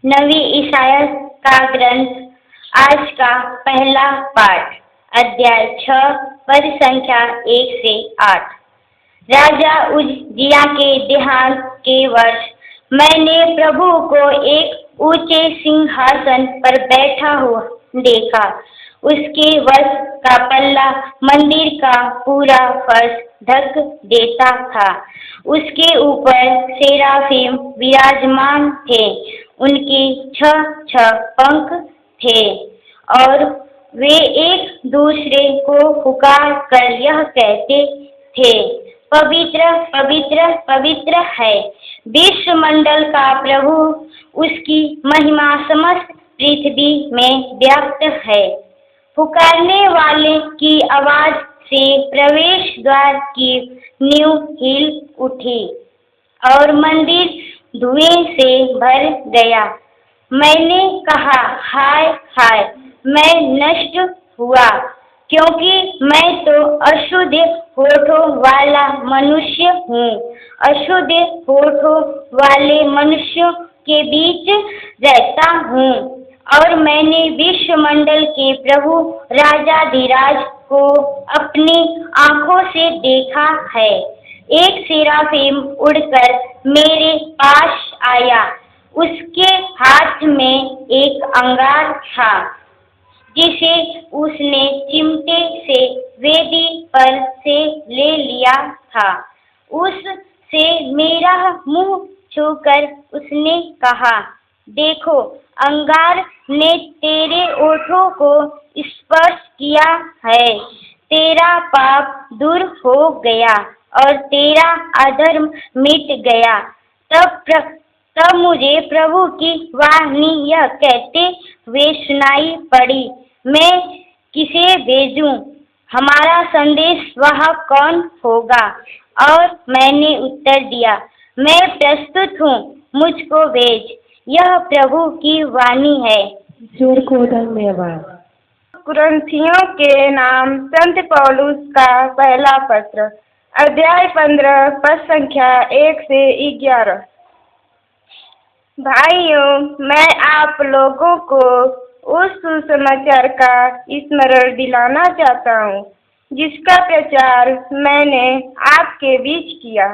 नबी Isaiah का ग्रंथ। आज का पहला पाठ, अध्याय 6, पद संख्या 1 से 8। राजा उज्जियाह के देहांत के वर्ष मैंने प्रभु को एक ऊंचे सिंहासन पर बैठा हुआ देखा। उसके वस्त्र का पल्ला मंदिर का पूरा फर्श ढक देता था। उसके ऊपर सेराफिम विराजमान थे। उनके 6 पंख थे और वे एक दूसरे को पुकार कर यह कहते थे, पवित्र पवित्र पवित्र है विश्वमंडल का प्रभु, उसकी महिमा समस्त पृथ्वी में व्याप्त है। पुकारने वाले की आवाज से प्रवेश द्वार की नींव हिल उठी और मंदिर धुएं से भर गया। मैंने कहा, हाय हाय, मैं नष्ट हुआ, क्योंकि मैं तो अशुद्ध होठों वाला मनुष्य हूँ। अशुद्ध होठों वाले मनुष्यों के बीच रहता हूँ और मैंने विश्वमंडल के प्रभु राजाधिराज को अपनी आंखों से देखा है। एक सेराफिम उड़कर मेरे पास आया। उसके हाथ में एक अंगार था जिसे उसने चिमटे से वेदी पर से ले लिया था। उससे मेरा मुंह छूकर उसने कहा, देखो, अंगार ने तेरे ओठों को स्पर्श किया है। तेरा पाप दूर हो गया और तेरा अधर्म मिट गया। तब मुझे प्रभु की वाणी यह कहते हुए सुनाई पड़ी, मैं किसे भेजूं? हमारा संदेश वह कौन होगा? और मैंने उत्तर दिया, मैं प्रस्तुत हूँ, मुझको भेज। यह प्रभु की वाणी है। ईश्वर को धन्यवाद। कुरिन्थियों के नाम संत पौलुस का पहला पत्र, अध्याय 15, पद संख्या 1 से 11। भाइयों, मैं आप लोगों को उस सुसमाचार का स्मरण दिलाना चाहता हूँ जिसका प्रचार मैंने आपके बीच किया,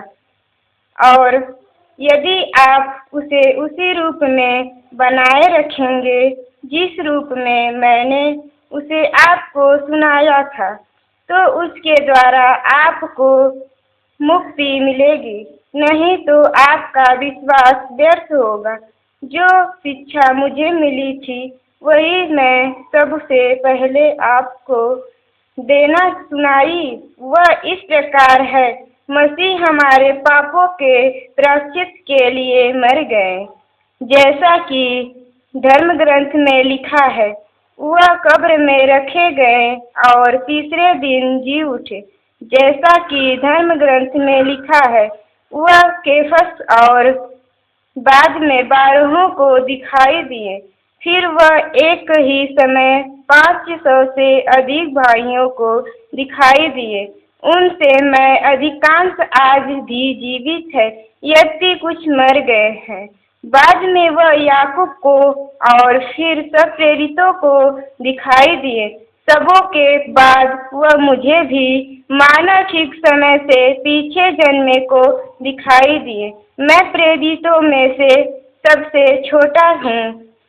और यदि आप उसे उसी रूप में बनाए रखेंगे जिस रूप में मैंने उसे आपको सुनाया था, तो उसके द्वारा आपको मुक्ति मिलेगी। नहीं तो आपका विश्वास व्यर्थ होगा। जो शिक्षा मुझे मिली थी वही मैं सबसे पहले आपको देना सुनाई। वह इस प्रकार है, मसीह हमारे पापों के प्रायश्चित के लिए मर गए, जैसा कि धर्म ग्रंथ में लिखा है। वह कब्र में रखे गए और तीसरे दिन जी उठे, जैसा कि धर्म ग्रंथ में लिखा है। वह केफस और बाद में 12 को दिखाई दिए। फिर वह एक ही समय 500 से अधिक भाइयों को दिखाई दिए। उनसे मैं अधिकांश आज भी जीवित है, यद्यपि कुछ मर गए हैं। बाद में वह याकूब को और फिर सब प्रेरितों को दिखाई दिए। सबों के बाद वह मुझे भी माना ठीक समय से पीछे जन्मे को दिखाई दिए। मैं प्रेरितों में से सबसे छोटा हूँ।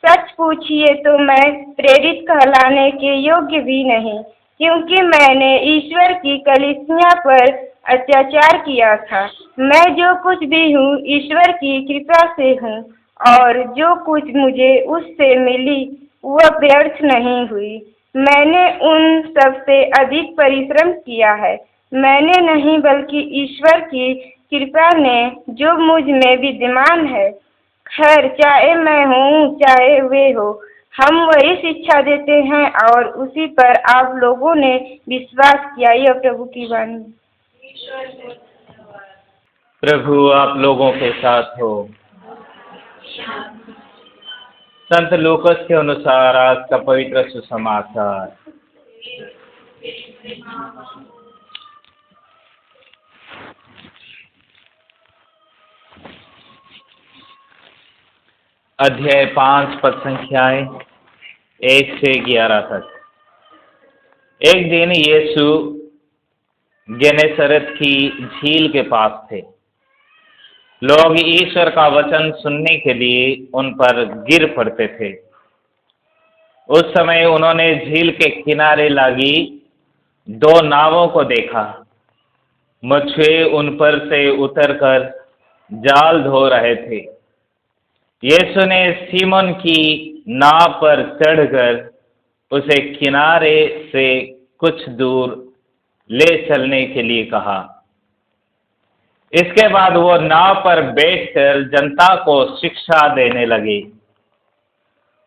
सच पूछिए तो मैं प्रेरित कहलाने के योग्य भी नहीं, क्योंकि मैंने ईश्वर की कलीसिया पर अत्याचार किया था। मैं जो कुछ भी हूँ ईश्वर की कृपा से हूँ, और जो कुछ मुझे उससे मिली वह व्यर्थ नहीं हुई। मैंने उन सबसे अधिक परिश्रम किया है। मैंने नहीं, बल्कि ईश्वर की कृपा ने जो मुझ में विद्यमान है। खैर, चाहे मैं हूँ चाहे वे हो, हम वही शिक्षा देते हैं और उसी पर आप लोगों ने विश्वास किया। यह प्रभु की वाणी। प्रभु आप लोगों के साथ हो। संत लूकस के अनुसार आज का पवित्र सुसमाचार। अध्याय 5 पद संख्याएं 1 से 11 तक। एक दिन यीशु गेनेसरत की झील के पास थे। लोग ईश्वर का वचन सुनने के लिए उन पर गिर पड़ते थे। उस समय उन्होंने झील के किनारे लगी 2 नावों को देखा। मछुए उन पर से उतरकर जाल धो रहे थे। यीशु ने सीमोन की नाव पर चढ़कर उसे किनारे से कुछ दूर ले चलने के लिए कहा। इसके बाद वो नाव पर बैठकर जनता को शिक्षा देने लगे।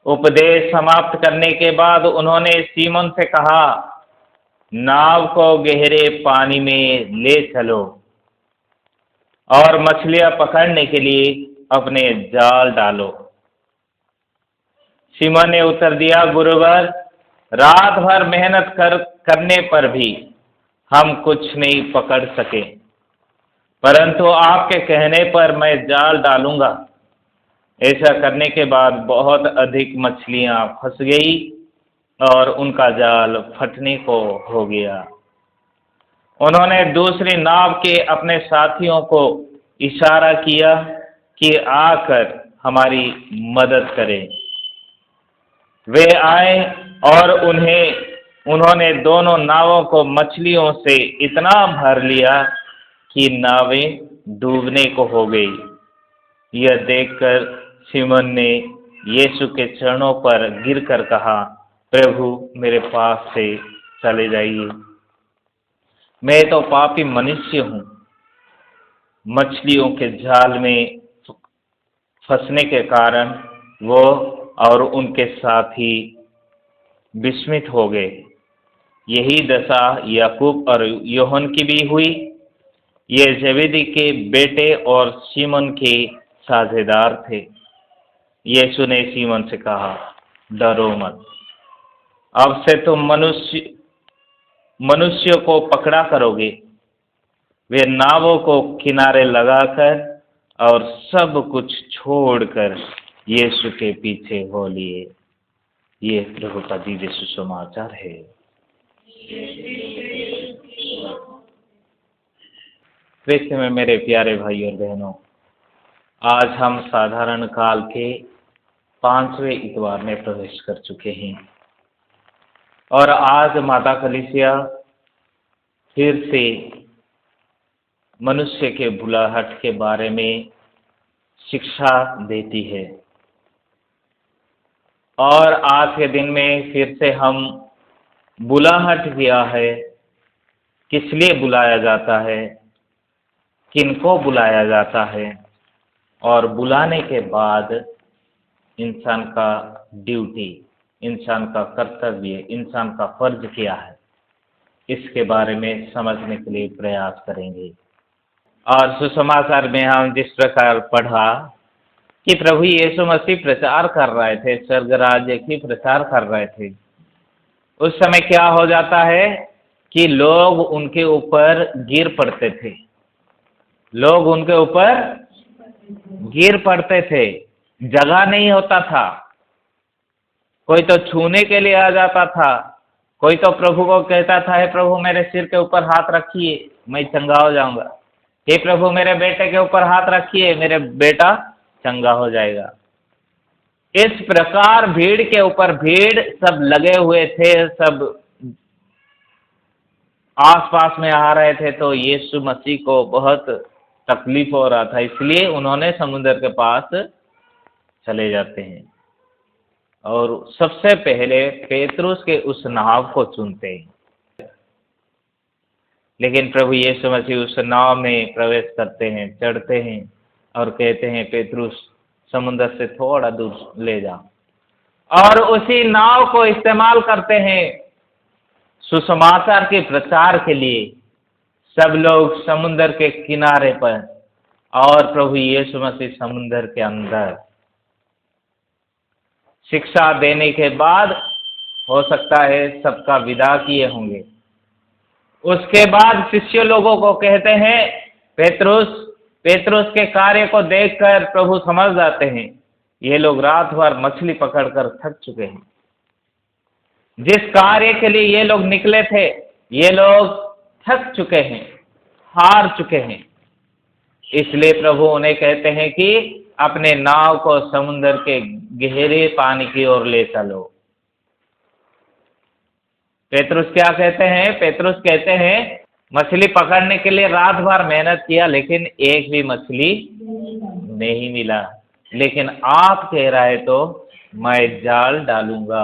उपदेश समाप्त करने के बाद उन्होंने सीमोन से कहा, नाव को गहरे पानी में ले चलो और मछलियां पकड़ने के लिए अपने जाल डालो। सीमोन ने उत्तर दिया, गुरुवर, रात भर मेहनत करने पर भी हम कुछ नहीं पकड़ सके, परंतु आपके कहने पर मैं जाल डालूंगा। ऐसा करने के बाद बहुत अधिक मछलियां फंस गई और उनका जाल फटने को हो गया। उन्होंने दूसरी नाव के अपने साथियों को इशारा किया कि आकर हमारी मदद करें। वे आए और उन्होंने दोनों नावों को मछलियों से इतना भर लिया कि नावें डूबने को हो गई। यह देखकर सीमोन ने यीशु के चरणों पर गिरकर कहा, प्रभु, मेरे पास से चले जाइए, मैं तो पापी मनुष्य हूँ। मछलियों के जाल में फंसने के कारण वो और उनके साथी विस्मित हो गए। यही दशा याकूब और यूहन्ना की भी हुई। ये जबेदी के बेटे और सीमोन के साझेदार थे। यीशु ने सीमोन से कहा, डरो मत, अब से तुम मनुष्य को पकड़ा करोगे। वे नावों को किनारे लगाकर और सब कुछ छोड़कर यीशु के पीछे हो लिए। ये प्रभु का दिव्य सुसमाचार है। कृष्ण में मेरे प्यारे भाई और बहनों, आज हम साधारण काल के 5वें इतवार में प्रवेश कर चुके हैं और आज माता कलीसिया फिर से मनुष्य के बुलाहट के बारे में शिक्षा देती है। और आज के दिन में फिर से हम बुलाहट किया है, किस लिए बुलाया जाता है, किनको बुलाया जाता है और बुलाने के बाद इंसान का ड्यूटी, इंसान का कर्तव्य, इंसान का फर्ज क्या है, इसके बारे में समझने के लिए प्रयास करेंगे। और सुसमाचार में हम जिस प्रकार पढ़ा कि प्रभु यीशु मसीह प्रचार कर रहे थे, स्वर्ग राज्य की प्रचार कर रहे थे, उस समय क्या हो जाता है कि लोग उनके ऊपर गिर पड़ते थे। लोग उनके ऊपर गिर पड़ते थे, जगह नहीं होता था। कोई तो छूने के लिए आ जाता था, कोई तो प्रभु को कहता था, हे प्रभु मेरे सिर के ऊपर हाथ रखिए, मैं चंगा हो जाऊंगा। हे प्रभु मेरे बेटे के ऊपर हाथ रखिए, मेरे बेटा चंगा हो जाएगा। इस प्रकार भीड़ के ऊपर भीड़ सब लगे हुए थे, सब आसपास में आ रहे थे। तो यीशु मसीह को बहुत तकलीफ हो रहा था, इसलिए उन्होंने समुद्र के पास चले जाते हैं और सबसे पहले पेतरुस के उस नाव को चुनते हैं। लेकिन प्रभु यीशु मसीह उस नाव में प्रवेश करते हैं, चढ़ते हैं और कहते हैं, पेतरुस समुद्र से थोड़ा दूर ले जा। और उसी नाव को इस्तेमाल करते हैं सुसमाचार के प्रचार के लिए। सब लोग समुद्र के किनारे पर और प्रभु यीशु मसीह समुद्र के अंदर। शिक्षा देने के बाद हो सकता है सबका विदा किए होंगे। उसके बाद शिष्य लोगों को कहते हैं, पेतरुस के कार्य को देखकर प्रभु समझ जाते हैं ये लोग रात भर मछली पकड़कर थक चुके हैं। जिस कार्य के लिए ये लोग निकले थे, ये लोग थक चुके हैं, हार चुके हैं। इसलिए प्रभु उन्हें कहते हैं कि अपने नाव को समुद्र के गहरे पानी की ओर ले चलो। पेतरुस क्या कहते हैं? पेतरुस कहते हैं मछली पकड़ने के लिए रात भर मेहनत किया, लेकिन एक भी मछली नहीं मिला। लेकिन आप कह रहे तो मैं जाल डालूंगा।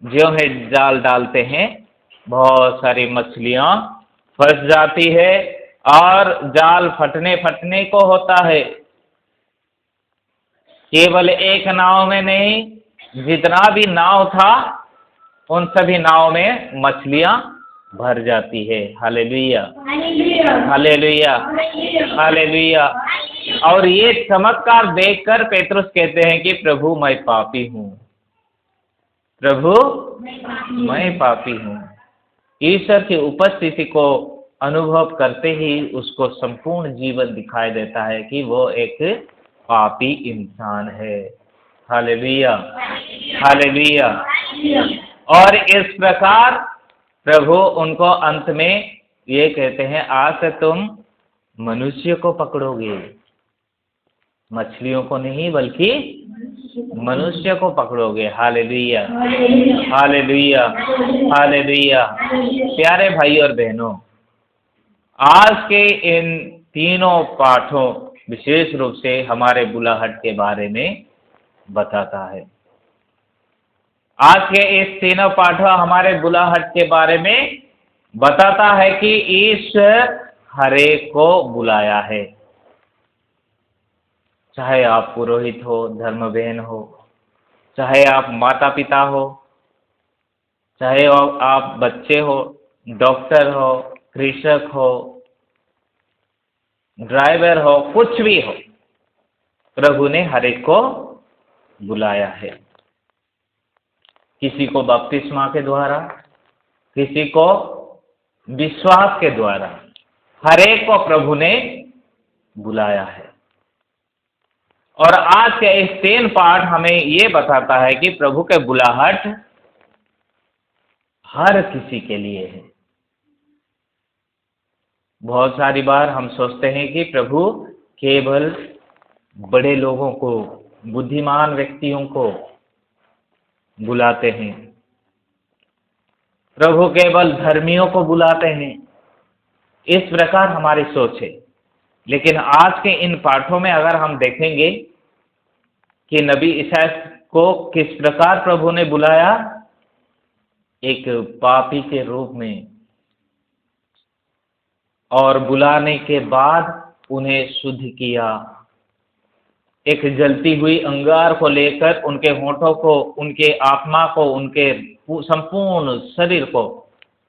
जो है जाल डालते हैं, बहुत सारी मछलियां फंस जाती है और जाल फटने को होता है। केवल एक नाव में नहीं, जितना भी नाव था उन सभी नाव में मछलियां भर जाती है। Hallelujah, hallelujah, hallelujah. और ये चमत्कार देखकर पेतरुस कहते हैं कि प्रभु मैं पापी हूँ, प्रभु मैं पापी हूँ। ईश्वर की उपस्थिति को अनुभव करते ही उसको संपूर्ण जीवन दिखाई देता है कि वो एक पापी इंसान है। Hallelujah, hallelujah. और इस प्रकार प्रभु उनको अंत में ये कहते हैं, आज से तुम मनुष्य को पकड़ोगे, मछलियों को नहीं बल्कि मनुष्य को पकड़ोगे। Hallelujah, hallelujah, hallelujah. प्यारे भाई और बहनों, आज के इन तीनों पाठों विशेष रूप से हमारे बुलाहट के बारे में बताता है। आज के इस तीनों पाठों हमारे बुलाहट के बारे में बताता है कि ईश्वर हरेक को बुलाया है। चाहे आप पुरोहित हो, धर्म बहन हो, चाहे आप माता पिता हो, चाहे आप बच्चे हो, डॉक्टर हो, कृषक हो, ड्राइवर हो, कुछ भी हो, प्रभु ने हरेक को बुलाया है। किसी को बपतिस्मा के द्वारा, किसी को विश्वास के द्वारा, हरेक को प्रभु ने बुलाया है। और आज के इस 3 पाठ हमें ये बताता है कि प्रभु के बुलाहट हर किसी के लिए है। बहुत सारी बार हम सोचते हैं कि प्रभु केवल बड़े लोगों को, बुद्धिमान व्यक्तियों को बुलाते हैं, प्रभु केवल धर्मियों को बुलाते हैं। इस प्रकार हमारी सोच है। लेकिन आज के इन पाठों में अगर हम देखेंगे कि नबी ईसाया को किस प्रकार प्रभु ने बुलाया, एक पापी के रूप में, और बुलाने के बाद उन्हें शुद्ध किया। एक जलती हुई अंगार को लेकर उनके होठों को, उनके आत्मा को, उनके संपूर्ण शरीर को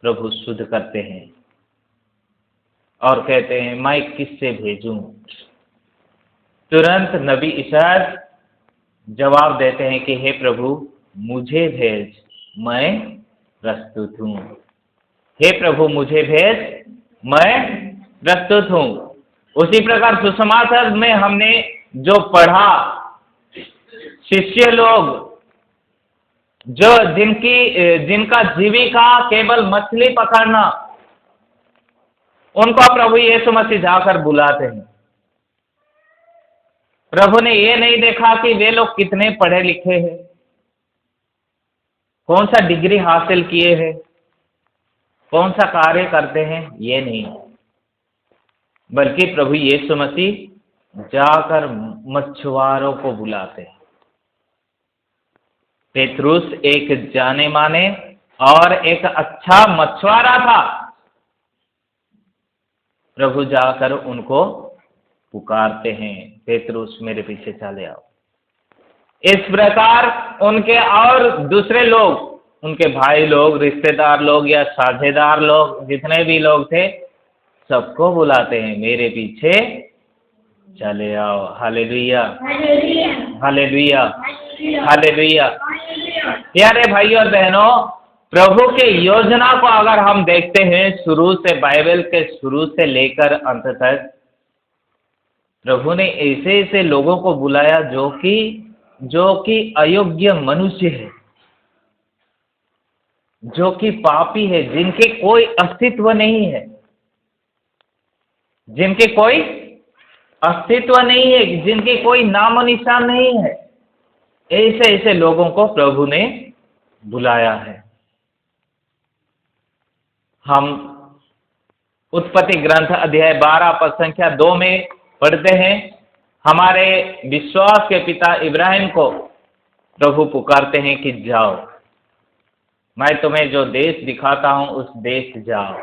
प्रभु शुद्ध करते हैं और कहते हैं मैं किससे भेजूं। तुरंत नबी ईसाया जवाब देते हैं कि हे प्रभु मुझे भेज, मैं प्रस्तुत हूँ। हे प्रभु मुझे भेज, मैं प्रस्तुत हूँ। उसी प्रकार सुसमाचार में हमने जो पढ़ा, शिष्य लोग जो जिनका जीविका केवल मछली पकड़ना, उनको प्रभु यीशु मसीह जाकर बुलाते हैं। प्रभु ने ये नहीं देखा कि वे लोग कितने पढ़े लिखे हैं, कौन सा डिग्री हासिल किए हैं, कौन सा कार्य करते हैं, ये नहीं, बल्कि प्रभु यीशु मसीह जाकर मछुआरों को बुलाते हैं। पेतरुस एक जाने माने और एक अच्छा मछुआरा था। प्रभु जाकर उनको पुकारते हैं, पेतरुस मेरे पीछे चले आओ। इस प्रकार उनके और दूसरे लोग, उनके भाई लोग, रिश्तेदार लोग या साझेदार लोग, जितने भी लोग थे, सबको बुलाते हैं, मेरे पीछे चले आओ। Hallelujah, hallelujah, hallelujah. प्यारे भाई और बहनों, प्रभु के योजना को अगर हम देखते हैं शुरू से, बाइबल के शुरू से लेकर अंत तक, प्रभु ने ऐसे ऐसे लोगों को बुलाया जो कि अयोग्य मनुष्य है, जो कि पापी है, जिनके कोई अस्तित्व नहीं है, जिनके कोई अस्तित्व नहीं है, जिनके कोई नामो निशान नहीं है। ऐसे ऐसे लोगों को प्रभु ने बुलाया है। हम उत्पत्ति ग्रंथ अध्याय 12 पद संख्या 2 में पढ़ते हैं, हमारे विश्वास के पिता इब्राहिम को प्रभु पुकारते हैं कि जाओ, मैं तुम्हें जो देश दिखाता हूं उस देश जाओ,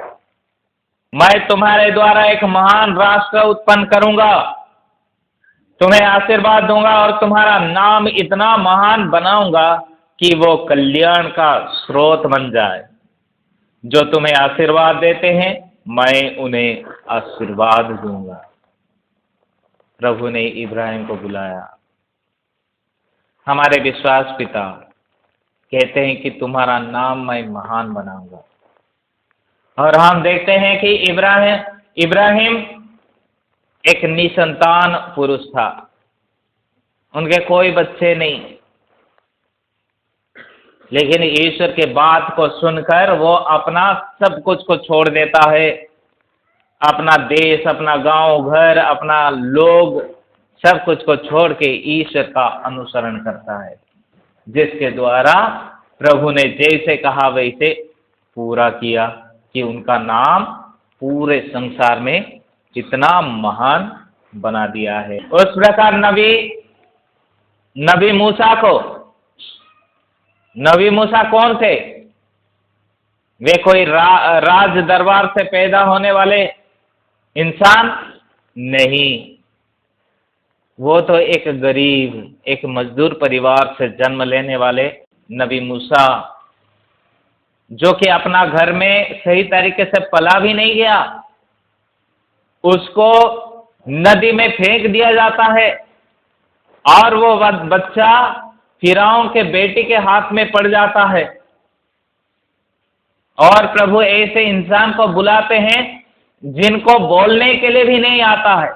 मैं तुम्हारे द्वारा एक महान राष्ट्र उत्पन्न करूंगा, तुम्हें आशीर्वाद दूंगा और तुम्हारा नाम इतना महान बनाऊंगा कि वो कल्याण का स्रोत बन जाए। जो तुम्हें आशीर्वाद देते हैं मैं उन्हें आशीर्वाद दूंगा। प्रभु ने इब्राहिम को बुलाया। हमारे विश्वास पिता कहते हैं कि तुम्हारा नाम मैं महान बनाऊंगा। और हम देखते हैं कि इब्राहिम एक निसंतान पुरुष था, उनके कोई बच्चे नहीं, लेकिन ईश्वर के बात को सुनकर वो अपना सब कुछ को छोड़ देता है, अपना देश, अपना गांव घर, अपना लोग, सब कुछ को छोड़ के ईश्वर का अनुसरण करता है, जिसके द्वारा प्रभु ने जैसे कहा वैसे पूरा किया कि उनका नाम पूरे संसार में इतना महान बना दिया है। उस प्रकार नबी मूसा कौन थे? वे कोई राज दरबार से पैदा होने वाले इंसान नहीं, वो तो एक गरीब, एक मजदूर परिवार से जन्म लेने वाले नबी मूसा, जो कि अपना घर में सही तरीके से पला भी नहीं गया, उसको नदी में फेंक दिया जाता है और वो बच्चा फिरौन के बेटी के हाथ में पड़ जाता है। और प्रभु ऐसे इंसान को बुलाते हैं जिनको बोलने के लिए भी नहीं आता है।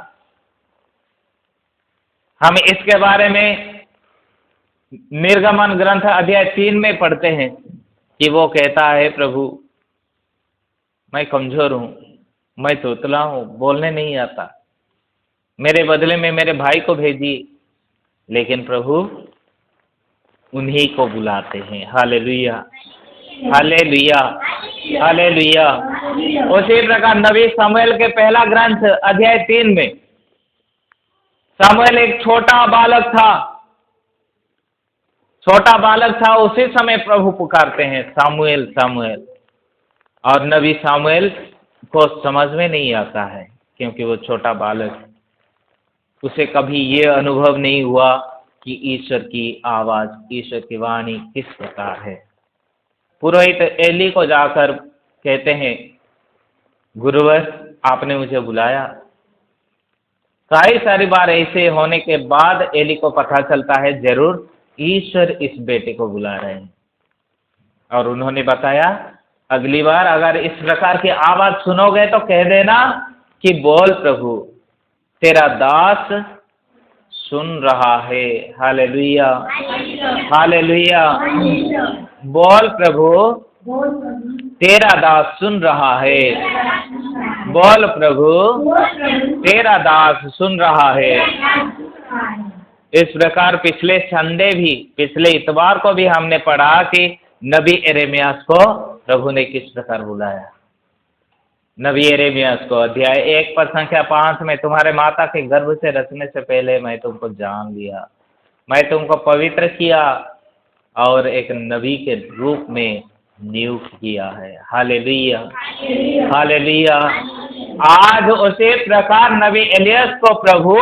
हम इसके बारे में निर्गमन ग्रंथ अध्याय 3 में पढ़ते हैं कि वो कहता है, प्रभु मैं कमजोर हूं, मैं तोतला हूं, बोलने नहीं आता, मेरे बदले में मेरे भाई को भेजिए। लेकिन प्रभु उन्हीं को बुलाते हैं। Hallelujah, hallelujah, hallelujah. उसी प्रकार नबी शमूएल के पहला ग्रंथ अध्याय 3 में शमूएल एक छोटा बालक था, उसी समय प्रभु पुकारते हैं सामुएल सामुएल। और नबी सामुएल को समझ में नहीं आता है, क्योंकि वो छोटा बालक, उसे कभी ये अनुभव नहीं हुआ कि ईश्वर की आवाज, ईश्वर की वाणी किस प्रकार है। पुरोहित एली को जाकर कहते हैं, गुरुवर आपने मुझे बुलाया। कई सारी बार ऐसे होने के बाद एली को पता चलता है जरूर ईश्वर इस बेटे को बुला रहे हैं। और उन्होंने बताया, अगली बार अगर इस प्रकार की आवाज सुनोगे तो कह देना कि बोल प्रभु, तेरा दास सुन रहा है। Hallelujah, hallelujah. बोल प्रभु, तेरा दास सुन रहा है। बोल प्रभु, तेरा दास सुन रहा है। इस प्रकार पिछले इतवार को भी हमने पढ़ा कि नबी यिर्मयाह को प्रभु ने किस प्रकार बुलाया। नबी यिर्मयाह को अध्याय 1 पद संख्या 5 में, तुम्हारे माता के गर्भ से रचने से पहले मैं तुमको जान लिया, मैं तुमको पवित्र किया और एक नबी के रूप में नियुक्त किया है। Hallelujah, hallelujah. आज उसी प्रकार नबी एलियस को प्रभु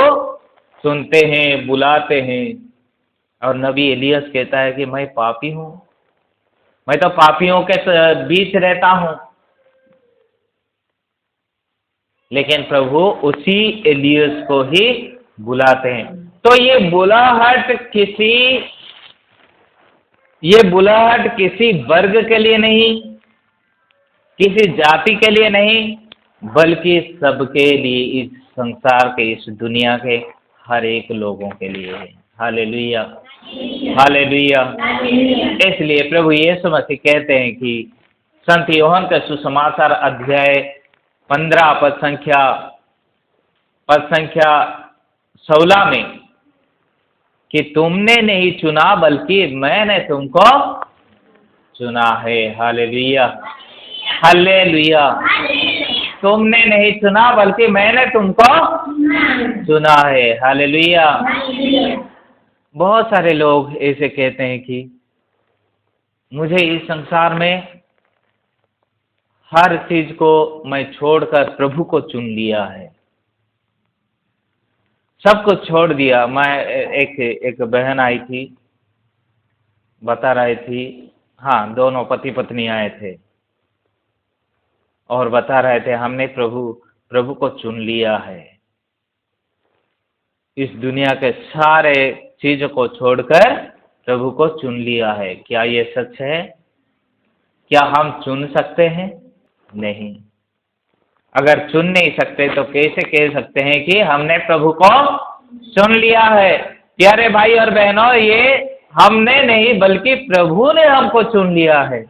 सुनते हैं, बुलाते हैं। और नबी एलियस कहता है कि मैं पापी हूं, मैं तो पापियों के बीच रहता हूं। लेकिन प्रभु उसी एलियस को ही बुलाते हैं। तो ये बुलाहट किसी वर्ग के लिए नहीं, किसी जाति के लिए नहीं, बल्कि सबके लिए, इस संसार के, इस दुनिया के हर एक लोगों के लिए है। Hallelujah, hallelujah. इसलिए प्रभु यीशु मसीह कहते हैं कि संत यूहन्ना का सुसमाचार अध्याय 15 पद संख्या 16 में कि तुमने नहीं चुना बल्कि मैंने तुमको चुना है। Hallelujah, hallelujah. तुमने नहीं चुना बल्कि मैंने तुमको चुना है। हालेलुया। बहुत सारे लोग ऐसे कहते हैं कि मुझे इस संसार में हर चीज को मैं छोड़कर प्रभु को चुन लिया है, सब कुछ छोड़ दिया। मैं एक बहन आई थी, बता रही थी, हाँ, दोनों पति पत्नी आए थे और बता रहे थे हमने प्रभु को चुन लिया है। इस दुनिया के सारे चीजों को छोड़कर प्रभु को चुन लिया है। क्या ये सच है? क्या हम चुन सकते हैं? नहीं। अगर चुन नहीं सकते तो कैसे कह सकते हैं कि हमने प्रभु को चुन लिया है? प्यारे भाई और बहनों, ये हमने नहीं बल्कि प्रभु ने हमको चुन लिया है।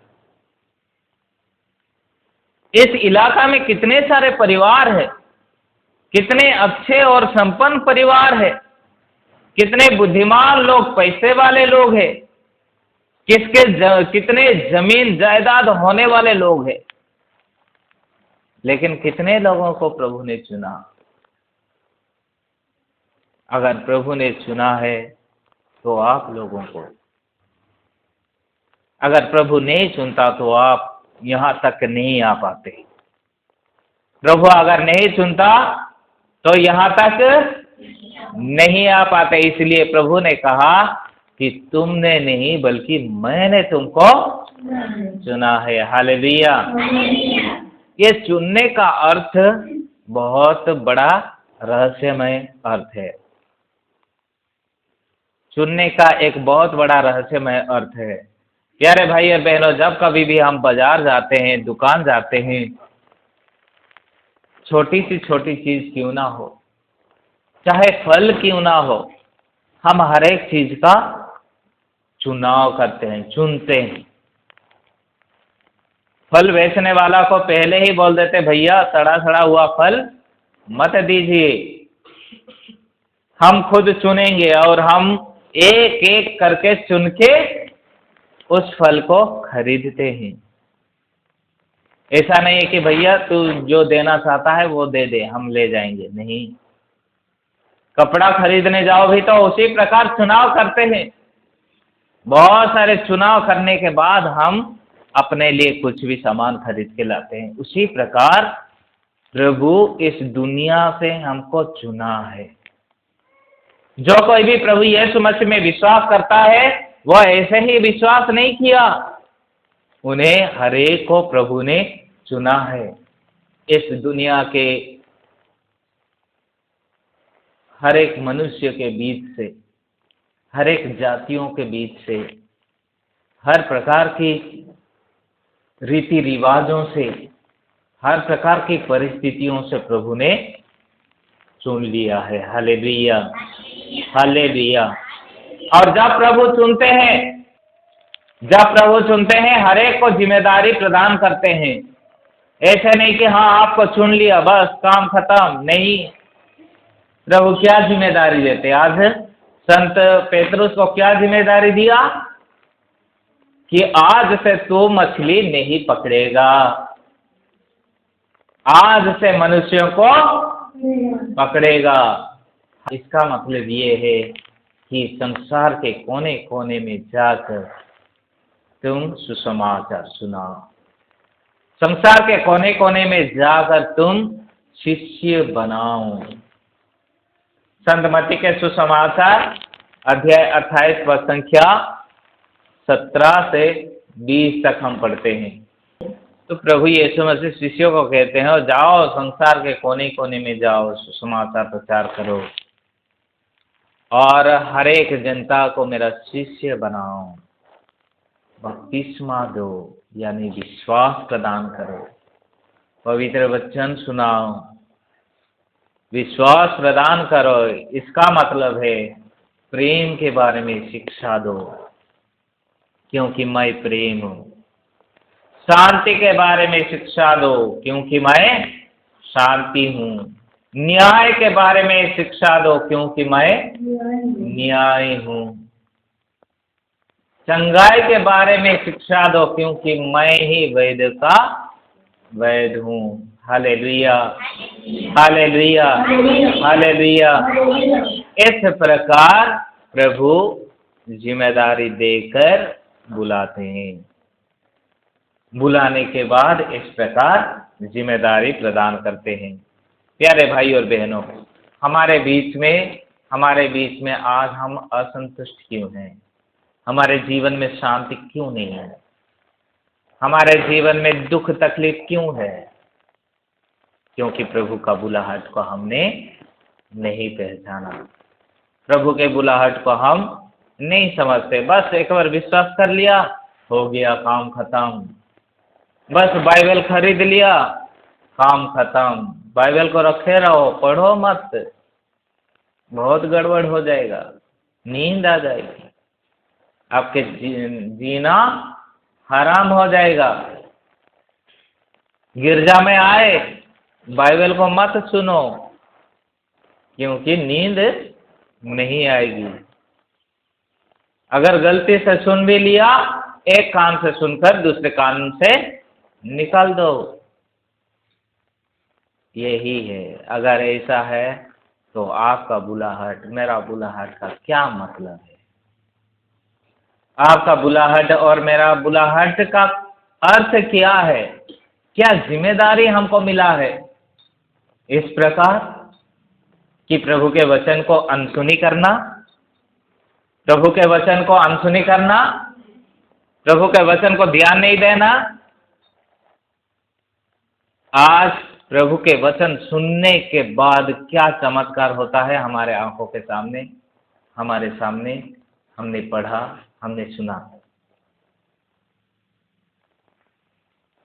इस इलाका में कितने सारे परिवार है, कितने अच्छे और संपन्न परिवार है, कितने बुद्धिमान लोग, पैसे वाले लोग हैं, कितने जमीन जायदाद होने वाले लोग हैं, लेकिन कितने लोगों को प्रभु ने चुना? अगर प्रभु ने चुना है तो आप लोगों को, अगर प्रभु नहीं चुनता तो आप यहां तक नहीं आ पाते। प्रभु अगर नहीं चुनता तो यहां तक नहीं आ पाते। इसलिए प्रभु ने कहा कि तुमने नहीं बल्कि मैंने तुमको चुना है। हालेलुया। ये चुनने का अर्थ बहुत बड़ा रहस्यमय अर्थ है। चुनने का एक बहुत बड़ा रहस्यमय अर्थ है। प्यारे भाई और बहनों, जब कभी भी हम बाजार जाते हैं, दुकान जाते हैं, छोटी सी छोटी चीज क्यों ना हो, चाहे फल क्यों ना हो, हम हर एक चीज का चुनाव करते हैं, चुनते हैं। फल बेचने वाला को पहले ही बोल देते, भैया सड़ा सड़ा हुआ फल मत दीजिए, हम खुद चुनेंगे और हम एक एक करके चुन के उस फल को खरीदते हैं। ऐसा नहीं है कि भैया तू जो देना चाहता है वो दे दे, हम ले जाएंगे। नहीं, कपड़ा खरीदने जाओ भी तो उसी प्रकार चुनाव करते हैं। बहुत सारे चुनाव करने के बाद हम अपने लिए कुछ भी सामान खरीद के लाते हैं। उसी प्रकार प्रभु इस दुनिया से हमको चुना है। जो कोई भी प्रभु यीशु मसीह में विश्वास करता है वह ऐसे ही विश्वास नहीं किया, उन्हें हर एक को प्रभु ने चुना है। इस दुनिया के हर एक मनुष्य के बीच से, हर एक जातियों के बीच से, हर प्रकार की रीति रिवाजों से, हर प्रकार की परिस्थितियों से प्रभु ने चुन लिया है। Hallelujah, hallelujah. और जब प्रभु चुनते हैं, हर एक को जिम्मेदारी प्रदान करते हैं। ऐसे नहीं कि हाँ आपको चुन लिया बस काम खत्म। नहीं, प्रभु क्या जिम्मेदारी देते? आज संत पेतरुस को क्या जिम्मेदारी दिया कि आज से तू मछली नहीं पकड़ेगा, आज से मनुष्यों को पकड़ेगा। इसका मतलब ये है कि संसार के कोने कोने में जाकर तुम सुसमाचार सुनाओ, संसार के कोने कोने में जाकर तुम शिष्य बनाओ। संत मत्ती के सुसमाचार अध्याय 28 पद संख्या 17 से 20 तक हम पढ़ते हैं। तो प्रभु यीशु मसीह शिष्यों को कहते हैं, जाओ संसार के कोने कोने में जाओ, सुसमाचार प्रचार करो और हर एक जनता को मेरा शिष्य बनाओ, बपतिस्मा दो यानी विश्वास प्रदान करो, पवित्र वचन सुनाओ, विश्वास प्रदान करो, इसका मतलब है प्रेम के बारे में शिक्षा दो, क्योंकि मैं प्रेम हूँ। शांति के बारे में शिक्षा दो, क्योंकि मैं शांति हूँ। न्याय के बारे में शिक्षा दो, क्योंकि मैं न्याय हूँ। चंगाई के बारे में शिक्षा दो, क्योंकि मैं ही वैद्य का वैद्य हूँ। Hallelujah, hallelujah, hallelujah. इस प्रकार प्रभु जिम्मेदारी देकर बुलाते हैं। बुलाने के बाद इस प्रकार जिम्मेदारी प्रदान करते हैं। प्यारे भाई और बहनों, हमारे बीच में आज हम असंतुष्ट क्यों हैं? हमारे जीवन में शांति क्यों नहीं है? हमारे जीवन में दुख तकलीफ क्यों है? क्योंकि प्रभु का बुलाहट को हमने नहीं पहचाना। प्रभु के बुलाहट को हम नहीं समझते। बस एक बार विश्वास कर लिया, हो गया, काम खत्म। बस बाइबल खरीद लिया, काम खत्म। बाइबल को रखे रहो, पढ़ो मत, बहुत गड़बड़ हो जाएगा, नींद आ जाएगी, आपके जीना हराम हो जाएगा। गिरजा में आए, बाइबल को मत सुनो, क्योंकि नींद नहीं आएगी। अगर गलती से सुन भी लिया, एक कान से सुनकर दूसरे कान से निकाल दो। यही है। अगर ऐसा है तो आपका बुलाहट, मेरा बुलाहट का क्या मतलब है? आपका बुलाहट और मेरा बुलाहट का अर्थ क्या है? क्या जिम्मेदारी हमको मिला है? इस प्रकार कि प्रभु के वचन को अनसुनी करना, प्रभु के वचन को अनसुनी करना, प्रभु के वचन को ध्यान नहीं देना। आज प्रभु के वचन सुनने के बाद क्या चमत्कार होता है हमारे आंखों के सामने, हमारे सामने। हमने पढ़ा, हमने सुना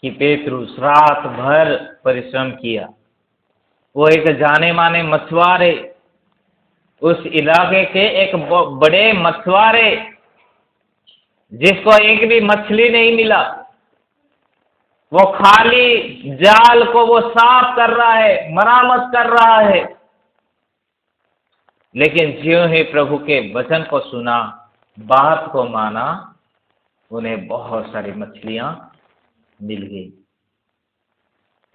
कि पेतरुस रात भर परिश्रम किया। वो एक जाने माने मछुआरे, उस इलाके के एक बड़े मछुआरे, जिसको एक भी मछली नहीं मिला। वो खाली जाल को वो साफ कर रहा है, मरामत कर रहा है। लेकिन ज्यों ही प्रभु के वचन को सुना, बात को माना, उन्हें बहुत सारी मछलियां मिल गई।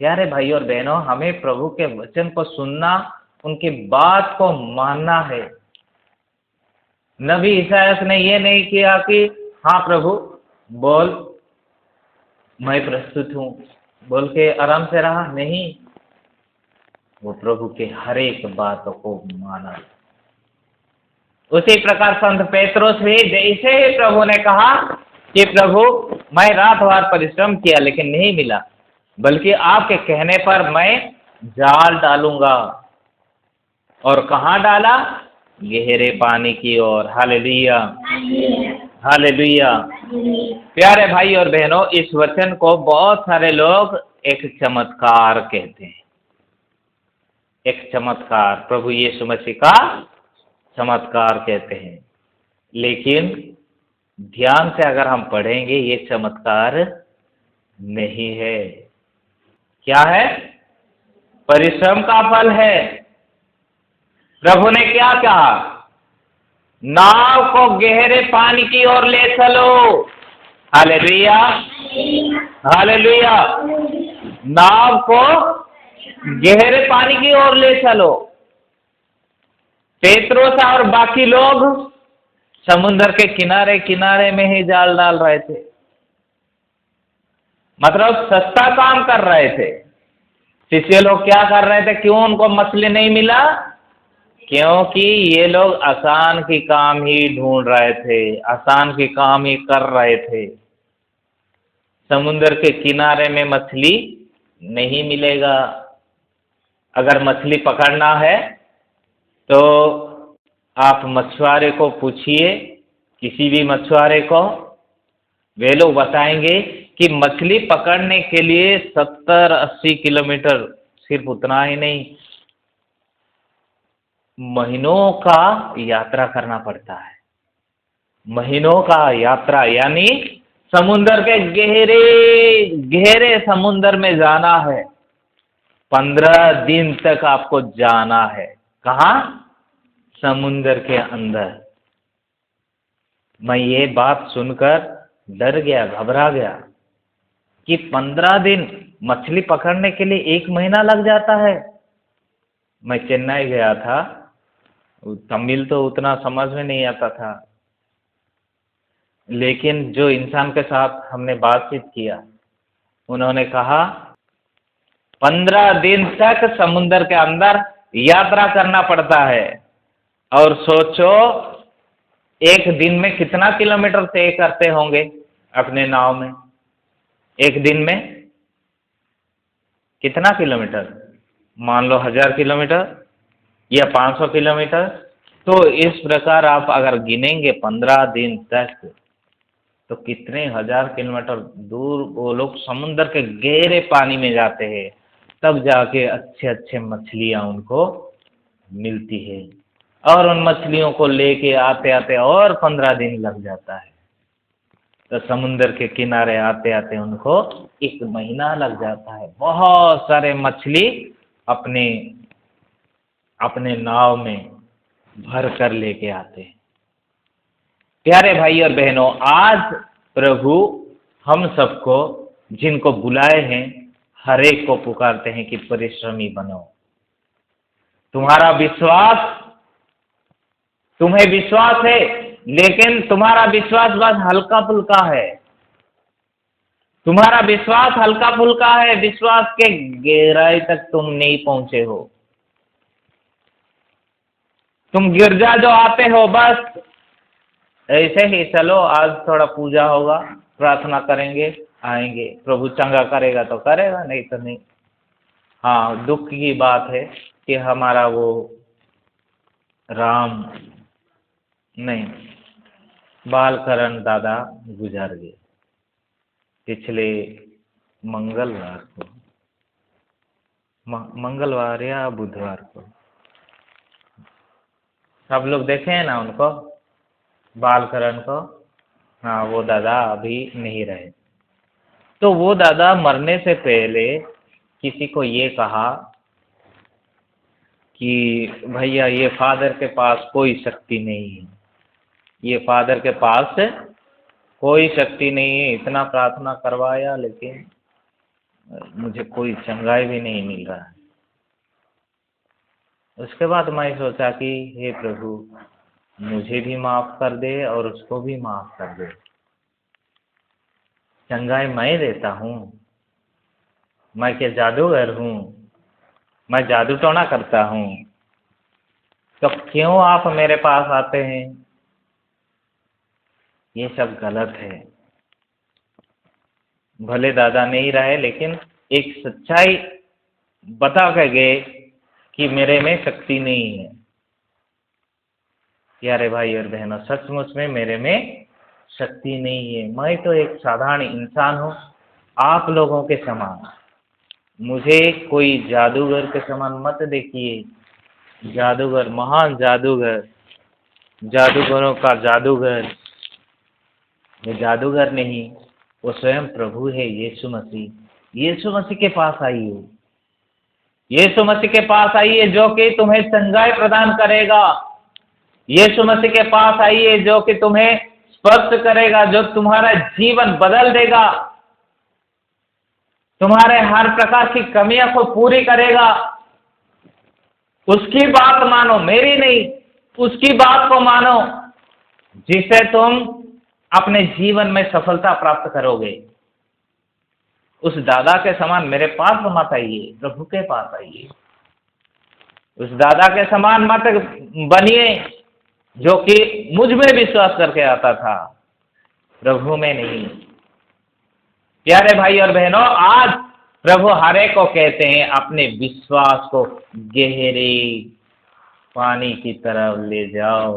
प्यारे भाई और बहनों, हमें प्रभु के वचन को सुनना, उनकी बात को मानना है। नबी ईसायास ने ये नहीं किया कि हाँ प्रभु बोल, मैं प्रस्तुत हूँ, बोल के आराम से रहा। नहीं, वो प्रभु के हर एक बातों को माना। उसी प्रकार संत पेत्रोस भी, जैसे ही प्रभु ने कहा कि प्रभु मैं रात भर परिश्रम किया लेकिन नहीं मिला, बल्कि आपके कहने पर मैं जाल डालूंगा। और कहाँ डाला? गहरे पानी की ओर। Hallelujah, hallelujah. प्यारे भाई और बहनों, इस वचन को बहुत सारे लोग एक चमत्कार कहते हैं। एक चमत्कार, प्रभु यीशु मसीह का चमत्कार कहते हैं। लेकिन ध्यान से अगर हम पढ़ेंगे, ये चमत्कार नहीं है। क्या है? परिश्रम का फल है। प्रभु ने क्या कहा? नाव को गहरे पानी की ओर ले चलो। Hallelujah, hallelujah. नाव को गहरे पानी की ओर ले चलो। पेत्रोस और बाकी लोग समुद्र के किनारे किनारे में ही जाल डाल रहे थे, मतलब सस्ता काम कर रहे थे। शिष्य लोग क्या कर रहे थे? क्यों उनको मछली नहीं मिला? क्योंकि ये लोग आसान की काम ही ढूंढ रहे थे, आसान की काम ही कर रहे थे। समुद्र के किनारे में मछली नहीं मिलेगा। अगर मछली पकड़ना है तो आप मछुआरे को पूछिए, किसी भी मछुआरे को, वे लोग बताएंगे कि मछली पकड़ने के लिए 70-80 किलोमीटर, सिर्फ उतना ही नहीं, महीनों का यात्रा करना पड़ता है। महीनों का यात्रा यानी समुंदर के गहरे गहरे समुंदर में जाना है। 15 दिन तक आपको जाना है। कहाँ? समुंदर के अंदर। मैं ये बात सुनकर डर गया, घबरा गया कि 15 दिन मछली पकड़ने के लिए 1 महीना लग जाता है। मैं चेन्नई गया था, तमिल तो उतना समझ में नहीं आता था, लेकिन जो इंसान के साथ हमने बातचीत किया उन्होंने कहा 15 दिन तक समुंदर के अंदर यात्रा करना पड़ता है। और सोचो एक दिन में कितना किलोमीटर तय करते होंगे अपने नाव में? एक दिन में कितना किलोमीटर? मान लो 1000 किलोमीटर या 500 किलोमीटर। तो इस प्रकार आप अगर गिनेंगे 15 दिन तक तो कितने 1000 किलोमीटर दूर वो लोग समुद्र के गहरे पानी में जाते हैं, तब जाके अच्छे अच्छे मछलियां उनको मिलती है। और उन मछलियों को लेके आते आते और 15 दिन लग जाता है। तो समुद्र के किनारे आते आते उनको 1 महीना लग जाता है। बहुत सारे मछली अपने अपने नाव में भर कर लेके आते हैं। प्यारे भाई और बहनों, आज प्रभु हम सबको जिनको बुलाए हैं हर एक को पुकारते हैं कि परिश्रमी बनो। तुम्हारा विश्वास, तुम्हें विश्वास है लेकिन तुम्हारा विश्वास बस हल्का फुल्का है। तुम्हारा विश्वास हल्का फुल्का है, विश्वास के गहराई तक तुम नहीं पहुंचे हो। तुम गिरजा जो आते हो बस ऐसे ही, चलो आज थोड़ा पूजा होगा, प्रार्थना करेंगे, आएंगे, प्रभु चंगा करेगा तो करेगा, नहीं तो नहीं। हाँ, दुख की बात है कि हमारा वो राम नहीं, बालकरण दादा गुजर गए पिछले मंगलवार को, मंगलवार या बुधवार को। सब लोग देखे हैं ना उनको, बालकरण को? हाँ, वो दादा अभी नहीं रहे। तो वो दादा मरने से पहले किसी को ये कहा कि भैया ये फादर के पास कोई शक्ति नहीं है, ये फादर के पास कोई शक्ति नहीं है, इतना प्रार्थना करवाया लेकिन मुझे कोई चंगाई भी नहीं मिल रहा है। उसके बाद मैं सोचा कि हे प्रभु मुझे भी माफ कर दे और उसको भी माफ कर दे। चंगाई मैं देता हूँ, मैं क्या जादूगर हूँ? मैं जादू टोना करता हूँ? तो क्यों आप मेरे पास आते हैं? ये सब गलत है। भले दादा नहीं रहे लेकिन एक सच्चाई बता के गए कि मेरे में शक्ति नहीं है। प्यारे भाई और बहनों, सचमुच में मेरे में शक्ति नहीं है। मैं तो एक साधारण इंसान हूँ, आप लोगों के समान। मुझे कोई जादूगर के समान मत देखिए। जादूगर, महान जादूगर, जादूगरों का जादूगर, वो जादूगर नहीं, वो स्वयं प्रभु है, यीशु मसीह। यीशु मसीह के पास आइए, यीशु मसीह के पास आइए जो कि तुम्हें चंगाई प्रदान करेगा। यीशु मसीह के पास आइए जो कि तुम्हें स्पर्श करेगा, जो तुम्हारा जीवन बदल देगा, तुम्हारे हर प्रकार की कमियों को पूरी करेगा। उसकी बात मानो, मेरी नहीं, उसकी बात को मानो, जिससे तुम अपने जीवन में सफलता प्राप्त करोगे। उस दादा के समान मेरे पास मत आइए, प्रभु के पास आइए। उस दादा के समान मत बनिए जो कि मुझ में विश्वास करके आता था, प्रभु में नहीं। प्यारे भाई और बहनों, आज प्रभु हर एक को कहते हैं अपने विश्वास को गहरे पानी की तरफ ले जाओ।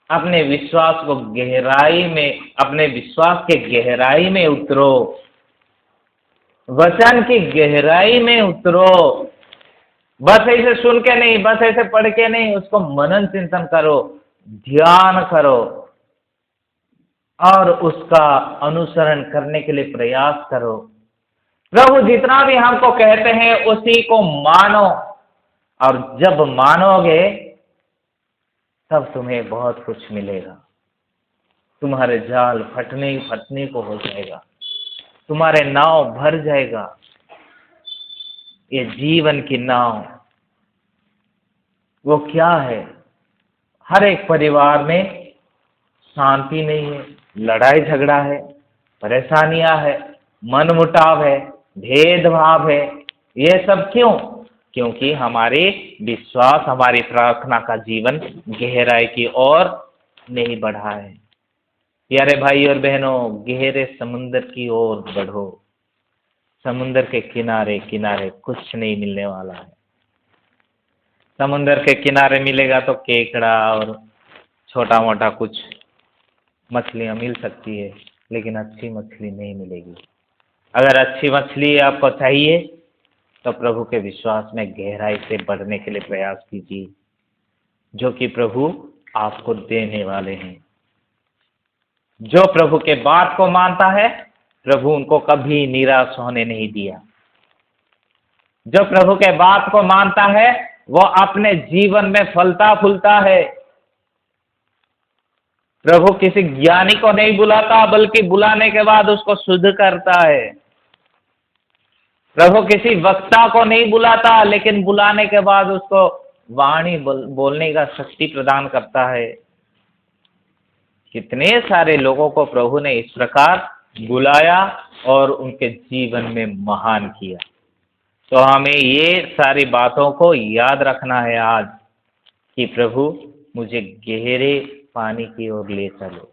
अपने विश्वास को गहराई में, अपने विश्वास के गहराई में उतरो, वचन की गहराई में उतरो। बस ऐसे सुन के नहीं, बस ऐसे पढ़ के नहीं, उसको मनन चिंतन करो, ध्यान करो और उसका अनुसरण करने के लिए प्रयास करो। प्रभु जितना भी हमको कहते हैं उसी को मानो, और जब मानोगे तब तुम्हें बहुत कुछ मिलेगा। तुम्हारे जाल फटने ही फटने को हो जाएगा, तुम्हारे नाव भर जाएगा। ये जीवन की नाव वो क्या है? हर एक परिवार में शांति नहीं है, लड़ाई झगड़ा है, परेशानियां है, मनमुटाव है, भेदभाव है। ये सब क्यों? क्योंकि हमारे विश्वास, हमारी प्रार्थना का जीवन गहराई की ओर नहीं बढ़ा है। प्यारे भाई और बहनों, गहरे समुद्र की ओर बढ़ो। समुद्र के किनारे किनारे कुछ नहीं मिलने वाला है। समुद्र के किनारे मिलेगा तो केकड़ा और छोटा मोटा कुछ मछलियां मिल सकती है, लेकिन अच्छी मछली नहीं मिलेगी। अगर अच्छी मछली आपको चाहिए तो प्रभु के विश्वास में गहराई से बढ़ने के लिए प्रयास कीजिए, जो कि प्रभु आपको देने वाले हैं। जो प्रभु के बात को मानता है, प्रभु उनको कभी निराश होने नहीं दिया। जो प्रभु के बात को मानता है वो अपने जीवन में फलता फूलता है। प्रभु किसी ज्ञानी को नहीं बुलाता, बल्कि बुलाने के बाद उसको शुद्ध करता है। प्रभु किसी वक्ता को नहीं बुलाता, लेकिन बुलाने के बाद उसको वाणी बोलने का शक्ति प्रदान करता है। कितने सारे लोगों को प्रभु ने इस प्रकार बुलाया और उनके जीवन में महान किया। तो हमें ये सारी बातों को याद रखना है आज, कि प्रभु मुझे गहरे पानी की ओर ले चलो,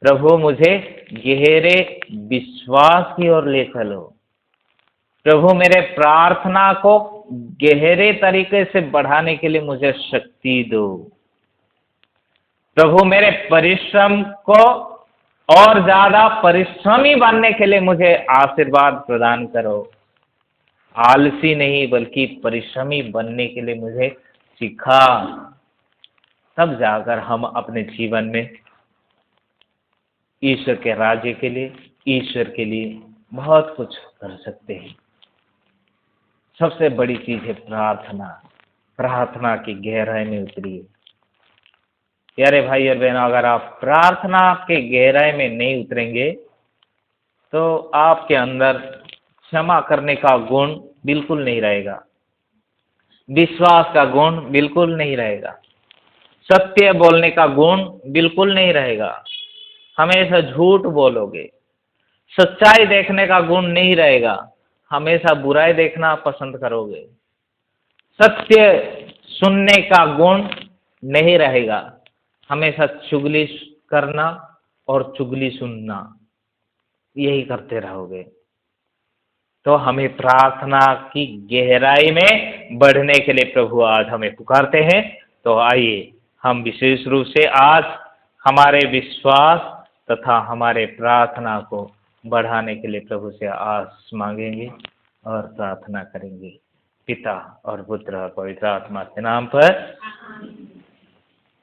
प्रभु मुझे गहरे विश्वास की ओर ले चलो, प्रभु मेरे प्रार्थना को गहरे तरीके से बढ़ाने के लिए मुझे शक्ति दो, प्रभु मेरे परिश्रम को और ज्यादा परिश्रमी बनने के लिए मुझे आशीर्वाद प्रदान करो। आलसी नहीं बल्कि परिश्रमी बनने के लिए मुझे सिखा। तब जाकर हम अपने जीवन में ईश्वर के राज्य के लिए, ईश्वर के लिए बहुत कुछ कर सकते हैं। सबसे बड़ी चीज है प्रार्थना। प्रार्थना की गहराई में उतरिए। प्यारे भाई और बहनों, अगर आप प्रार्थना के गहराई में नहीं उतरेंगे तो आपके अंदर क्षमा करने का गुण बिल्कुल नहीं रहेगा, विश्वास का गुण बिल्कुल नहीं रहेगा, सत्य बोलने का गुण बिल्कुल नहीं रहेगा। हमेशा झूठ बोलोगे। सच्चाई देखने का गुण नहीं रहेगा, हमेशा बुराई देखना पसंद करोगे। सत्य सुनने का गुण नहीं रहेगा, हमेशा चुगली करना और चुगली सुनना, यही करते रहोगे। तो हमें प्रार्थना की गहराई में बढ़ने के लिए प्रभु आज हमें पुकारते हैं। तो आइए हम विशेष रूप से आज हमारे विश्वास तथा हमारे प्रार्थना को बढ़ाने के लिए प्रभु से आस मांगेंगे और प्रार्थना करेंगे। पिता और पुत्र और पवित्र आत्मा के नाम पर।